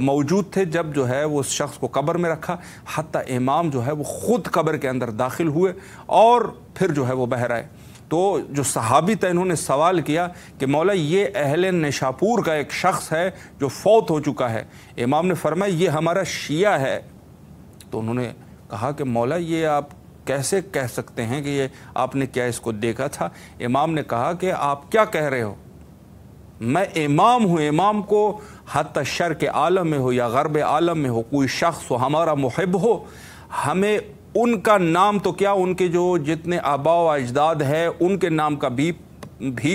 موجود تھے جب جو ہے وہ اس شخص کو قبر میں رکھا، حتیٰ امام جو ہے وہ خود قبر کے اندر داخل ہوئے اور پھر جو ہے وہ باہر آئے۔ تو جو صحابی تھے انہوں نے سوال کیا کہ مولا یہ اہل نشاپور کا ایک شخص ہے جو فوت ہو چکا ہے۔ امام نے فرمایا یہ ہمارا شیعہ ہے۔ تو انہوں نے کہا کہ مولا یہ آپ کیسے کہہ سکتے ہیں کہ یہ آپ نے کیا اس کو دیکھا تھا؟ امام نے کہا کہ آپ کیا کہہ رہے ہو، میں امام ہوں، امام کو حتی شرق عالم میں ہو یا غرب عالم میں ہو کوئی شخص ہو ہمارا محب ہو، ہمیں ان کا نام تو کیا ان کے جو جتنے آباء و اجداد ہے ان کے نام کا بھی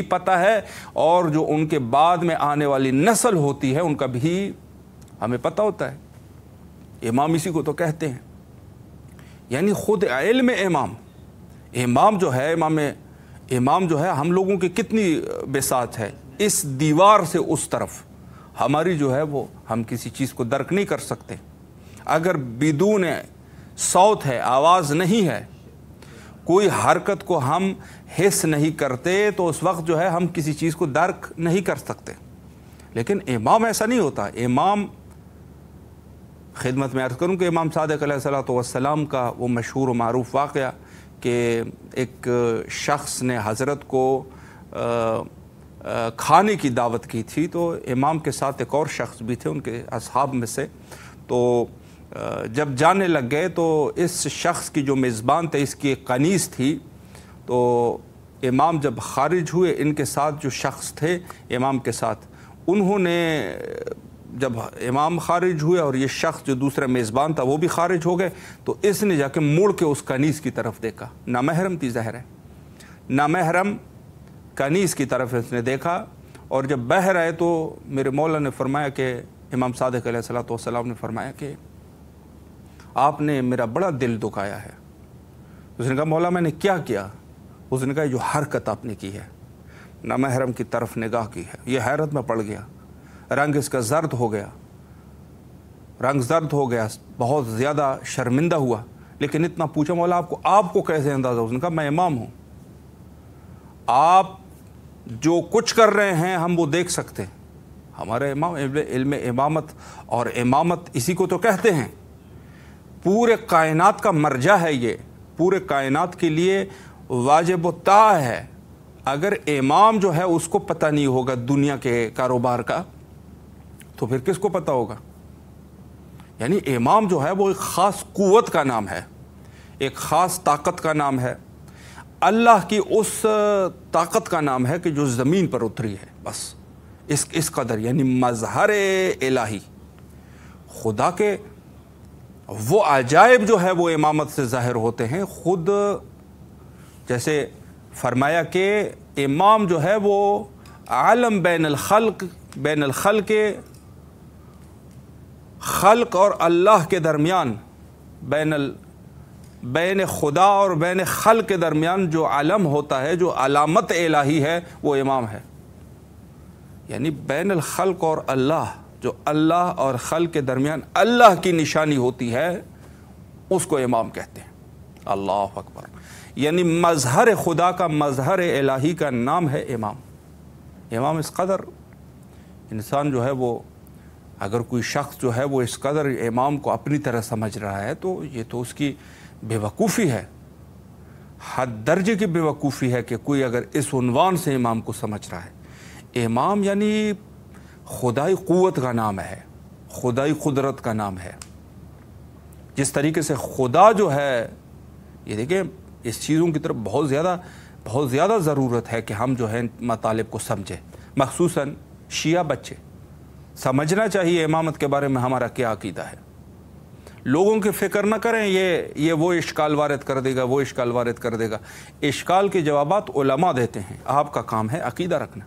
پتہ ہے، اور جو ان کے بعد میں آنے والی نسل ہوتی ہے ان کا بھی ہمیں پتہ ہوتا ہے۔ امام اسی کو تو کہتے ہیں، یعنی خود علم امام جو ہے امام جو ہے ہم لوگوں کی کتنی بساط ہے، اس دیوار سے اس طرف ہماری جو ہے وہ ہم کسی چیز کو درک نہیں کر سکتے۔ اگر بدون صوت ہے، آواز نہیں ہے، کوئی حرکت کو ہم حس نہیں کرتے تو اس وقت جو ہے ہم کسی چیز کو درک نہیں کر سکتے۔ لیکن امام ایسا نہیں ہوتا۔ امام خدمت میں عرض کروں کہ امام صادق علیہ الصلوۃ والسلام کا وہ مشہور و معروف واقعہ کہ ایک شخص نے حضرت کو کھانے کی دعوت کی تھی، تو امام کے ساتھ ایک اور شخص بھی تھے ان کے اصحاب میں سے۔ تو جب جانے لگ گئے تو اس شخص کی جو میزبان تھے اس کی ایک قنیز تھی، تو امام جب خارج ہوئے ان کے ساتھ جو شخص تھے امام کے ساتھ، انہوں نے جب امام خارج ہوئے اور یہ شخص جو دوسرا میزبان تھا وہ بھی خارج ہو گئے، تو اس نے جا کے مڑ کے اس کنیز کی طرف دیکھا۔ نامحرم تھی ظاہر ہے، نامحرم کنیز کی طرف اس نے دیکھا، اور جب باہر آئے تو میرے مولا نے فرمایا کہ امام صادق علیہ الصلوۃ والسلام نے فرمایا کہ آپ نے میرا بڑا دل دکھایا ہے۔ اس نے کہا مولا میں نے کیا کیا؟ اس نے کہا جو حرکت آپ نے کی ہے، نامحرم کی طرف نگاہ کی ہے، یہ حیرت میں پڑ گیا، رنگ اس کا زرد ہو گیا، بہت زیادہ شرمندہ ہوا، لیکن اتنا پوچھا مولا آپ کو کیسے اندازہ؟ اس نے کہا میں امام ہوں، آپ جو کچھ کر رہے ہیں ہم وہ دیکھ سکتے ہیں، ہمارے امام علم امامت، اور امامت اسی کو تو کہتے ہیں، پورے کائنات کا مرجع ہے، یہ پورے کائنات کے لیے واجب و طاعہ ہے۔ اگر امام جو ہے اس کو پتہ نہیں ہوگا دنیا کے کاروبار کا تو پھر کس کو پتہ ہوگا؟ یعنی امام جو ہے وہ ایک خاص قوت کا نام ہے، ایک خاص طاقت کا نام ہے، اللہ کی اس طاقت کا نام ہے کہ جو زمین پر اتری ہے، بس اس قدر، یعنی مظہر الہی، خدا کے وہ عجائب جو ہے وہ امامت سے ظاہر ہوتے ہیں۔ خود جیسے فرمایا کہ امام جو ہے وہ عالم بین الخلق خلق اور اللہ کے درمیان، بین خدا اور بین خلق کے درمیان جو علم ہوتا ہے، جو علامت الہی ہے، وہ امام ہے۔ یعنی بین الخلق اور اللہ، جو اللہ اور خلق کے درمیان اللہ کی نشانی ہوتی ہے، اس کو امام کہتے ہیں۔ اللہ اکبر، یعنی مظہر خدا کا، مظہر الہی کا نام ہے امام۔ امام اس قدر انسان جو ہے وہ، اگر کوئی شخص جو ہے وہ اس قدر امام کو اپنی طرح سمجھ رہا ہے تو یہ تو اس کی بے وقوفی ہے، حد درجے کی بے وقوفی ہے کہ کوئی اگر اس عنوان سے امام کو سمجھ رہا ہے۔ امام یعنی خدائی قوت کا نام ہے، خدائی قدرت کا نام ہے۔ جس طریقے سے خدا جو ہے، یہ دیکھیں اس چیزوں کی طرف بہت زیادہ ضرورت ہے کہ ہم جو ہے مطالب کو سمجھیں، مخصوصاً شیعہ بچے سمجھنا چاہیے امامت کے بارے میں ہمارا کیا عقیدہ ہے۔ لوگوں کی فکر نہ کریں یہ وہ اشکال وارد کر دے گا، وہ اشکال وارد کر دے گا۔ اشکال کے جوابات علماء دیتے ہیں، آپ کا کام ہے عقیدہ رکھنا۔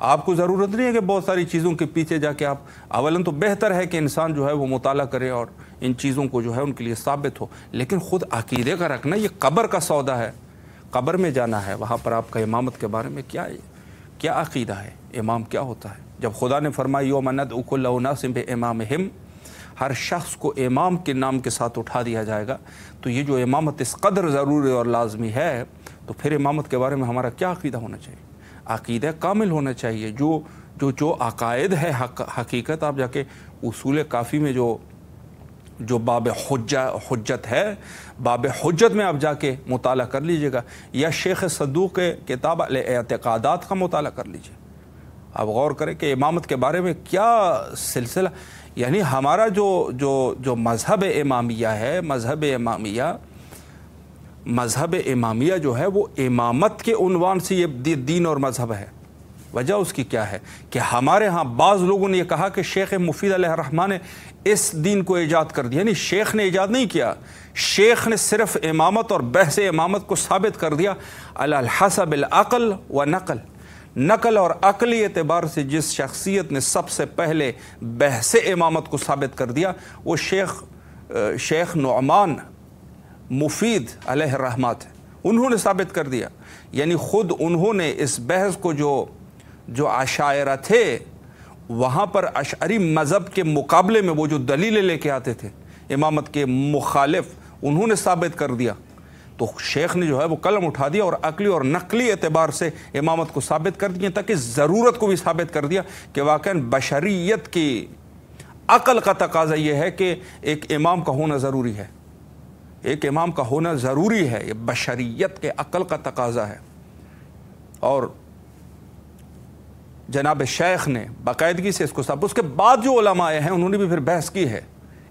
آپ کو ضرورت نہیں ہے کہ بہت ساری چیزوں کے پیچھے جا کے آپ، اولاً تو بہتر ہے کہ انسان جو ہے وہ مطالعہ کرے اور ان چیزوں کو جو ہے ان کے لیے ثابت ہو، لیکن خود عقیدے کا رکھنا یہ قبر کا سودا ہے، قبر میں جانا ہے، وہاں پر آپ کا امامت کے بارے میں کیا عقیدہ ہے، امام کیا ہوتا ہے۔ جب خدا نے فرمایا یوم ندعو کل اناس بامامہم، ہر شخص کو امام کے نام کے ساتھ اٹھا دیا جائے گا، تو یہ جو امامت اس قدر ضروری اور لازمی ہے، تو پھر امامت کے بارے میں ہمارا کیا عقیدہ ہونا چاہیے؟ عقیدہ کامل ہونا چاہیے، جو عقائد ہے حقیقت، آپ جا کے اصول کافی میں جو باب حجت ہے، باب حجت میں آپ جا کے مطالعہ کر لیجئے گا، یا شیخ صدوق کے کتاب الاعتقادات کا مطالعہ کر لیجئے۔ آپ غور کریں کہ امامت کے بارے میں کیا سلسلہ، یعنی ہمارا جو مذہب امامیہ ہے، مذہب امامیہ جو ہے وہ امامت کے عنوان سے یہ دین اور مذہب ہے۔ وجہ اس کی کیا ہے کہ ہمارے ہاں بعض لوگوں نے یہ کہا کہ شیخ مفید علیہ الرحمٰن نے اس دین کو ایجاد کر دیا، یعنی شیخ نے ایجاد نہیں کیا، شیخ نے صرف امامت اور بحث امامت کو ثابت کر دیا علی الحسب العقل و نقل اور عقلی اعتبار سے جس شخصیت نے سب سے پہلے بحث امامت کو ثابت کر دیا وہ شیخ نعمان مفید علیہ الرحمہ تھے، انہوں نے ثابت کر دیا، یعنی خود انہوں نے اس بحث کو جو عشائرہ تھے وہاں پر اشعری مذہب کے مقابلے میں وہ جو دلیلیں لے کے آتے تھے امامت کے مخالف، انہوں نے ثابت کر دیا، تو شیخ نے جو ہے وہ قلم اٹھا دیا اور عقلی اور نقلی اعتبار سے امامت کو ثابت کر دیا، تاکہ ضرورت کو بھی ثابت کر دیا کہ واقعاً بشریت کی عقل کا تقاضا یہ ہے کہ ایک امام کا ہونا ضروری ہے، ایک امام کا ہونا ضروری ہے، یہ بشریت کے عقل کا تقاضا ہے۔ اور جناب شیخ نے باقاعدگی سے اس کو اس کے بعد جو علماء آئے ہیں انہوں نے بھی پھر بحث کی ہے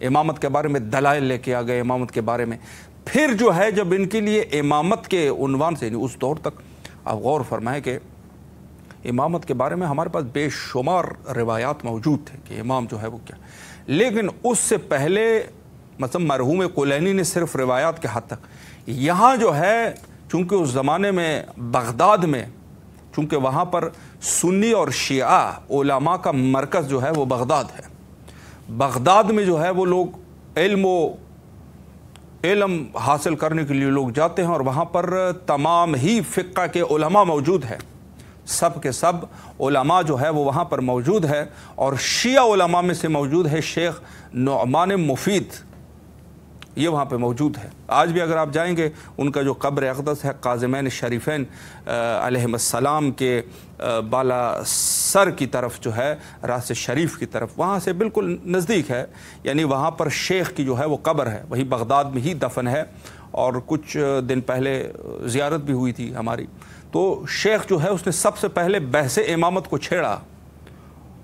امامت کے بارے میں، دلائل لے کے آ گئے امامت کے بارے میں، پھر جو ہے جب ان کے لیے امامت کے عنوان سے اس دور تک آپ غور فرمائیں کہ امامت کے بارے میں ہمارے پاس بے شمار روایات موجود تھے کہ امام جو ہے وہ کیا، لیکن اس سے پہلے مثلا مرحوم کلینی نے صرف روایات کے حد تک، یہاں جو ہے چونکہ اس زمانے میں بغداد میں، چونکہ وہاں پر سنی اور شیعہ علماء کا مرکز جو ہے وہ بغداد ہے، بغداد میں جو ہے وہ لوگ علم حاصل کرنے کے لیے لوگ جاتے ہیں، اور وہاں پر تمام ہی فقہ کے علماء موجود ہیں، سب کے سب علماء جو ہے وہ وہاں پر موجود ہے، اور شیعہ علماء میں سے موجود ہے شیخ نعمان مفید، یہ وہاں پہ موجود ہے۔ آج بھی اگر آپ جائیں گے ان کا جو قبر اقدس ہے قاظمین شریفین علیہ السلام کے بالا سر کی طرف جو ہے راس شریف کی طرف، وہاں سے بالکل نزدیک ہے، یعنی وہاں پر شیخ کی جو ہے وہ قبر ہے، وہی بغداد میں ہی دفن ہے، اور کچھ دن پہلے زیارت بھی ہوئی تھی ہماری، تو شیخ جو ہے اس نے سب سے پہلے بحث امامت کو چھیڑا،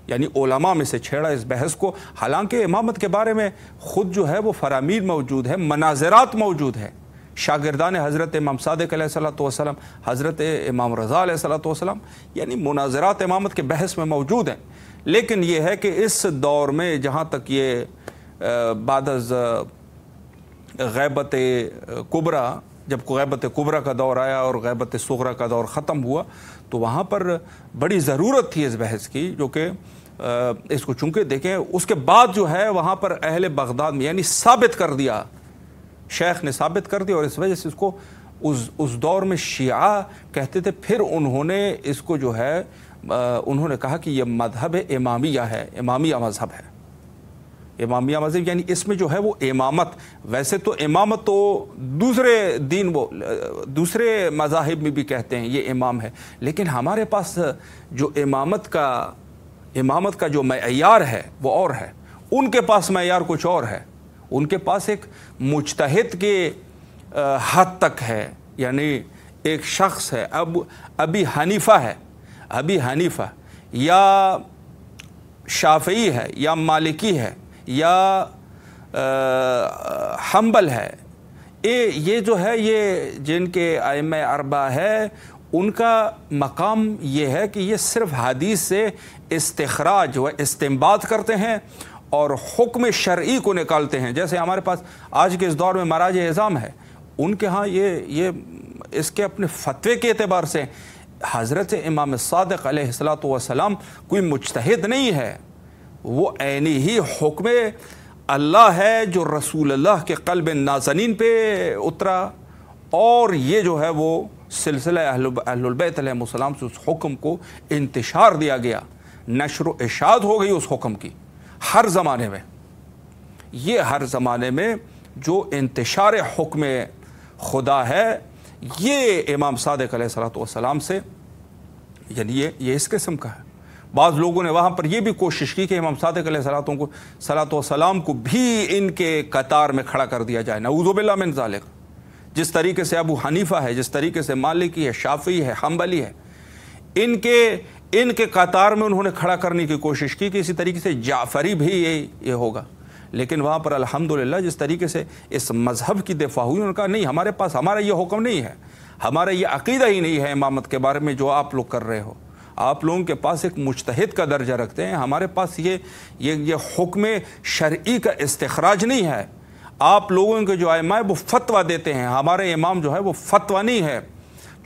یعنی علماء میں سے چھیڑا اس بحث کو، حالانکہ امامت کے بارے میں خود جو ہے وہ فرامین موجود ہے، مناظرات موجود ہے، شاگردان حضرت امام صادق علیہ الصلوۃ والسلام، حضرت امام رضا علیہ الصلوۃ والسلام، یعنی مناظرات امامت کے بحث میں موجود ہیں، لیکن یہ ہے کہ اس دور میں جہاں تک یہ بعد از غیبت کبریٰ، جب غیبت کبریٰ کا دور آیا اور غیبت صغریٰ کا دور ختم ہوا، تو وہاں پر بڑی ضرورت تھی اس بحث کی، جو کہ اس کو چونکہ دیکھیں اس کے بعد جو ہے وہاں پر اہل بغداد میں یعنی ثابت کر دیا، شیخ نے ثابت کر دیا، اور اس وجہ سے اس کو اس دور میں شیعہ کہتے تھے، پھر انہوں نے اس کو جو ہے انہوں نے کہا کہ یہ مذہب امامیہ ہے، امامیہ مذہب ہے، امامیہ مذہب، یعنی اس میں جو ہے وہ امامت، ویسے تو امامت تو دوسرے دین وہ دوسرے مذاہب میں بھی کہتے ہیں یہ امام ہے، لیکن ہمارے پاس جو امامت کا جو معیار ہے وہ اور ہے، ان کے پاس معیار کچھ اور ہے، ان کے پاس ایک مجتہد کے حد تک ہے، یعنی ایک شخص ہے، ابی حنیفہ ہے، ابی حنیفہ یا شافعی ہے یا مالکی ہے یا حنبل ہے، یہ جو ہے یہ جن کے ائمہ اربعہ ہے، ان کا مقام یہ ہے کہ یہ صرف حدیث سے استخراج و استنباط کرتے ہیں اور حکم شرعی کو نکالتے ہیں، جیسے ہمارے پاس آج کے اس دور میں مراجع اعظام ہے، ان کے ہاں یہ اس کے اپنے فتوے کے اعتبار سے حضرت امام صادق علیہ الصلوۃ والسلام کوئی مجتہد نہیں ہے، وہ عینی ہی حکم اللہ ہے جو رسول اللہ کے قلب نازنین پہ اترا، اور یہ جو ہے وہ سلسلہ اہل البیت علیہ السلام سے اس حکم کو انتشار دیا گیا، نشر و اشاعت ہو گئی اس حکم کی ہر زمانے میں، یہ ہر زمانے میں جو انتشار حکم خدا ہے یہ امام صادق علیہ الصلوۃ والسلام سے، یعنی یہ اس قسم کا ہے، بعض لوگوں نے وہاں پر یہ بھی کوشش کی کہ امام صادق علیہ الصلوۃ والسلام کو بھی ان کے قطار میں کھڑا کر دیا جائے، نعوذ باللہ من ذالک۔ جس طریقے سے ابو حنیفہ ہے، جس طریقے سے مالکی ہے، شافعی ہے، حنبلی ہے، ان کے قطار میں انہوں نے کھڑا کرنے کی کوشش کی کہ اسی طریقے سے جعفری بھی یہ ہوگا، لیکن وہاں پر الحمدللہ جس طریقے سے اس مذہب کی دفاع ہوئی، انہوں نے کہا نہیں، ہمارا یہ حکم نہیں ہے، ہمارا یہ عقیدہ ہی نہیں ہے امامت کے بارے میں جو آپ لوگ کر رہے ہو۔ آپ لوگوں کے پاس ایک مجتہد کا درجہ رکھتے ہیں، ہمارے پاس یہ حکم شرعی کا استخراج نہیں ہے۔ آپ لوگوں کے جو ائمہ وہ فتویٰ دیتے ہیں، ہمارے امام جو ہے وہ فتویٰ نہیں ہے،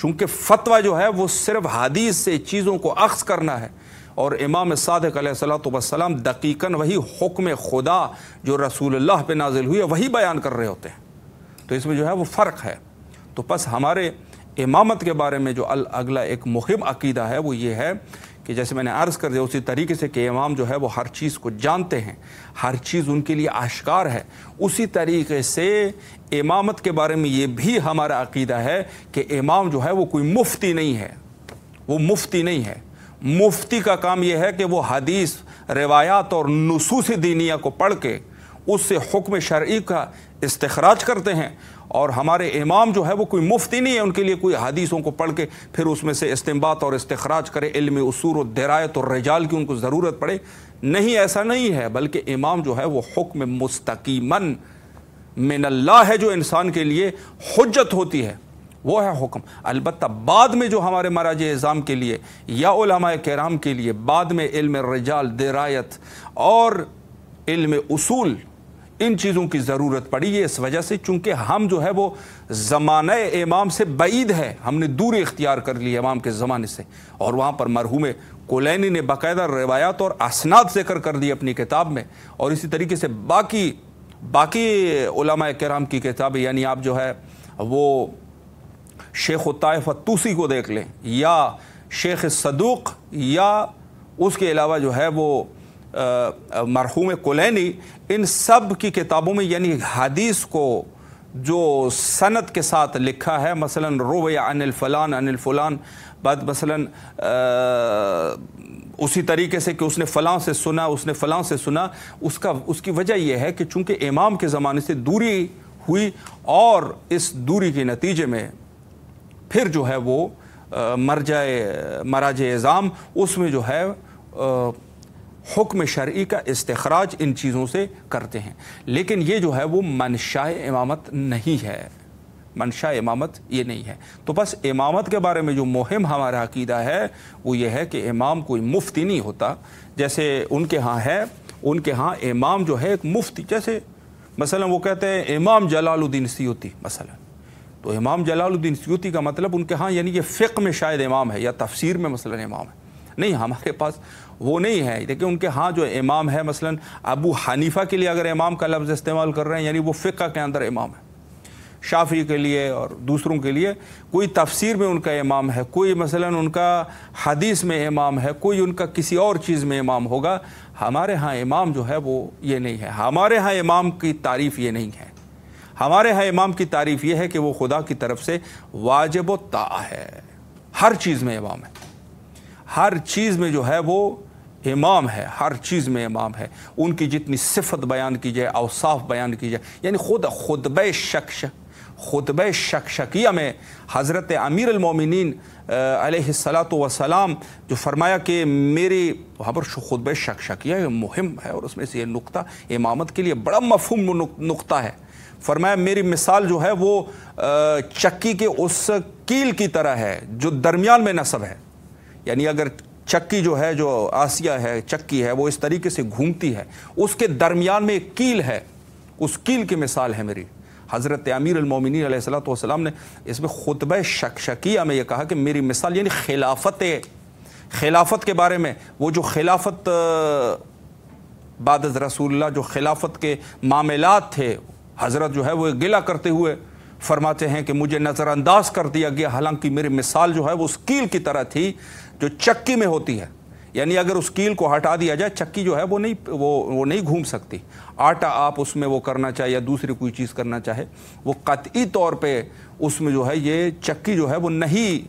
چونکہ فتویٰ جو ہے وہ صرف حدیث سے چیزوں کو اخذ کرنا ہے، اور امام صادق علیہ الصلوۃ والسلام دقیقاً وہی حکم خدا جو رسول اللہ پہ نازل ہوئی ہے وہی بیان کر رہے ہوتے ہیں، تو اس میں جو ہے وہ فرق ہے۔ تو پس ہمارے امامت کے بارے میں جو اگلا ایک مہم عقیدہ ہے وہ یہ ہے کہ جیسے میں نے عرض کر دیا اسی طریقے سے کہ امام جو ہے وہ ہر چیز کو جانتے ہیں، ہر چیز ان کے لیے آشکار ہے، اسی طریقے سے امامت کے بارے میں یہ بھی ہمارا عقیدہ ہے کہ امام جو ہے وہ کوئی مفتی نہیں ہے، وہ مفتی نہیں ہے۔ مفتی کا کام یہ ہے کہ وہ حدیث، روایات اور نصوص دینیہ کو پڑھ کے اس سے حکم شرعی کا استخراج کرتے ہیں، اور ہمارے امام جو ہے وہ کوئی مفتی نہیں ہے، ان کے لیے کوئی حدیثوں کو پڑھ کے پھر اس میں سے استنباط اور استخراج کرے، علم اصول و درایت اور رجال کی ان کو ضرورت پڑے، نہیں، ایسا نہیں ہے، بلکہ امام جو ہے وہ حکم مستقیماً من اللہ ہے جو انسان کے لیے حجت ہوتی ہے، وہ ہے حکم۔ البتہ بعد میں جو ہمارے مراجع اعظام کے لیے یا علماء کرام کے لیے بعد میں علم رجال، درایت اور علم اصول، ان چیزوں کی ضرورت پڑی ہے، اس وجہ سے چونکہ ہم جو ہے وہ زمانہ امام سے بعید ہے، ہم نے دوری اختیار کر لی امام کے زمانے سے، اور وہاں پر مرحوم کلینی نے باقاعدہ روایات اور اسناد ذکر کر دی اپنی کتاب میں، اور اسی طریقے سے باقی علماء کرام کی کتابیں، یعنی آپ جو ہے وہ شیخ الطائف الطوسی کو دیکھ لیں، یا شیخ صدوق، یا اس کے علاوہ جو ہے وہ مرحوم کلینی، ان سب کی کتابوں میں یعنی حدیث کو جو سند کے ساتھ لکھا ہے، مثلا روی عن الفلان عن الفلان، بعد مثلا اسی طریقے سے کہ اس نے فلاں سے سنا، اس نے فلاں سے سنا، اس کی وجہ یہ ہے کہ چونکہ امام کے زمانے سے دوری ہوئی، اور اس دوری کے نتیجے میں پھر جو ہے وہ مراجع اعظام اس میں جو ہے حکم شرعی کا استخراج ان چیزوں سے کرتے ہیں، لیکن یہ جو ہے وہ منشاء امامت نہیں ہے، منشاء امامت یہ نہیں ہے۔ تو بس امامت کے بارے میں جو مہم ہمارا عقیدہ ہے وہ یہ ہے کہ امام کوئی مفتی نہیں ہوتا، جیسے ان کے ہاں ہے، ان کے ہاں امام جو ہے ایک مفتی، جیسے مثلا وہ کہتے ہیں امام جلال الدین سیوطی مثلا، تو امام جلال الدین سیوطی کا مطلب ان کے ہاں یعنی یہ فقہ میں شاید امام ہے یا تفسیر میں مثلا امام ہے، نہیں، ہمارے پاس وہ نہیں ہے۔ دیکھیں ان کے ہاں جو امام ہے، مثلا ابو حنیفہ کے لیے اگر امام کا لفظ استعمال کر رہے ہیں یعنی وہ فقہ کے اندر امام ہے، شافعی کے لیے اور دوسروں کے لیے کوئی تفسیر میں ان کا امام ہے، کوئی مثلا ان کا حدیث میں امام ہے، کوئی ان کا کسی اور چیز میں امام ہوگا۔ ہمارے ہاں امام جو ہے وہ یہ نہیں ہے، ہمارے ہاں امام کی تعریف یہ نہیں ہے، ہمارے ہاں امام کی تعریف یہ ہے کہ وہ خدا کی طرف سے واجب و طاعہ ہے، ہر چیز میں امام ہے، ہر چیز میں جو ہے وہ امام ہے، ہر چیز میں امام ہے، ان کی جتنی صفت بیان کی جائے، اوصاف بیان کی جائے، یعنی خطبہ شکشکیہ میں حضرت امیر المومنین علیہ الصلاۃ والسلام جو فرمایا کہ میری، وہاں پر خطبہ شکشکیہ مہم ہے، اور اس میں سے یہ نقطہ امامت کے لیے بڑا مفہوم نقطہ ہے۔ فرمایا میری مثال جو ہے وہ چکی کے اس کیل کی طرح ہے جو درمیان میں نصب ہے، یعنی اگر چکی جو ہے، جو آسیہ ہے، چکی ہے، وہ اس طریقے سے گھومتی ہے، اس کے درمیان میں ایک کیل ہے، اس کیل کی مثال ہے میری۔ حضرت امیر المومنین علیہ الصلوۃ والسلام نے اس میں خطبہ شکشکیہ میں یہ کہا کہ میری مثال، یعنی خلافت کے بارے میں، وہ جو خلافت بعد از رسول اللہ جو خلافت کے معاملات تھے، حضرت جو ہے وہ گلہ کرتے ہوئے فرماتے ہیں کہ مجھے نظر انداز کر دیا گیا، حالانکہ میری مثال جو ہے وہ اس کیل کی طرح تھی جو چکی میں ہوتی ہے، یعنی اگر اس کیل کو ہٹا دیا جائے چکی جو ہے وہ نہیں گھوم سکتی، آٹا آپ اس میں وہ کرنا چاہے یا دوسری کوئی چیز کرنا چاہے، وہ قطعی طور پہ اس میں جو ہے یہ چکی جو ہے وہ نہیں